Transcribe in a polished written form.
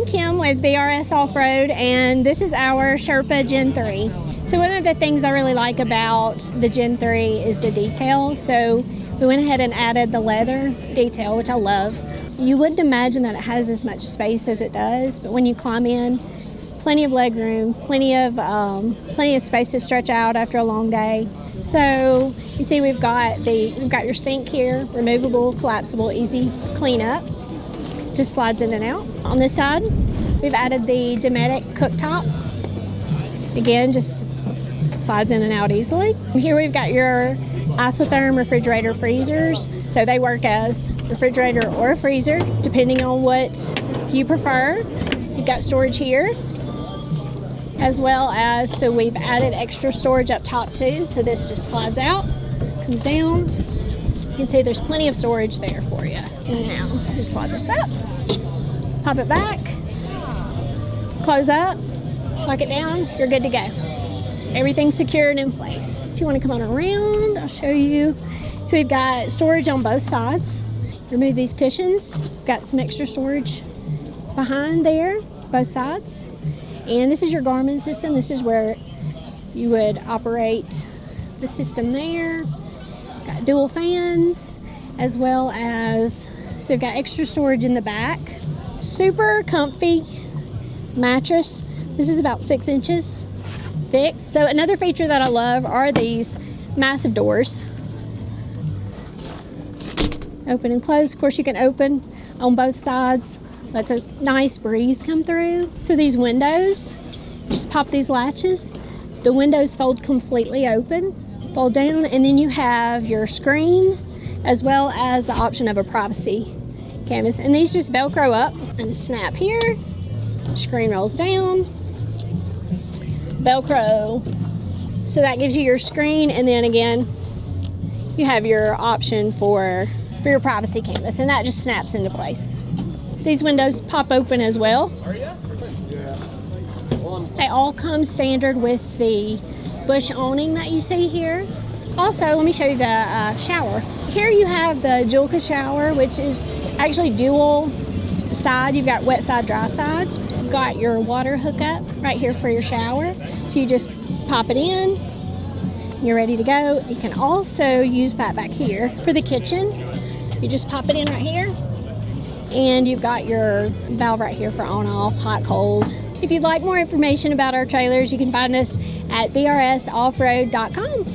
Kim with BRS Off-Road, and this is our Sherpa Gen 3. So one of the things I really like about the Gen 3 is the detail. So we went ahead and added the leather detail, which I love. You wouldn't imagine that it has as much space as it does, but when you climb in, plenty of leg room, plenty of space to stretch out after a long day. So you see we've got your sink here, removable, collapsible, easy cleanup. Just slides in and out. On this side, we've added the Dometic cooktop. Again, just slides in and out easily. And here we've got your Isotherm refrigerator freezers. So they work as refrigerator or a freezer, depending on what you prefer. You've got storage here, as well as, so we've added extra storage up top too. So this just slides out, comes down. You can see there's plenty of storage there for you. And now, just slide this up, pop it back, close up, lock it down, you're good to go. Everything's secured in place. If you want to come on around, I'll show you. So we've got storage on both sides. Remove these cushions. Got some extra storage behind there, both sides. And this is your Garmin system. This is where you would operate the system there. Got dual fans, as well as, so we've got extra storage in the back. Super comfy mattress. This is about 6 inches thick. So another feature that I love are these massive doors. Open and close. Of course, you can open on both sides. Lets a nice breeze come through. So these windows, just pop these latches. The windows fold completely open, fold down, and then you have your screen, as well as the option of a privacy canvas. And these just Velcro up and snap here. Screen rolls down. Velcro. So that gives you your screen, and then again, you have your option for your privacy canvas, and that just snaps into place. These windows pop open as well. They all come standard with the bush awning that you see here. Also, let me show you the shower. Here you have the Joolca shower, which is actually dual side. You've got wet side, dry side. You've got your water hookup right here for your shower. So you just pop it in, you're ready to go. You can also use that back here for the kitchen. You just pop it in right here, and you've got your valve right here for on, off, hot, cold. If you'd like more information about our trailers, you can find us at brsoffroad.com.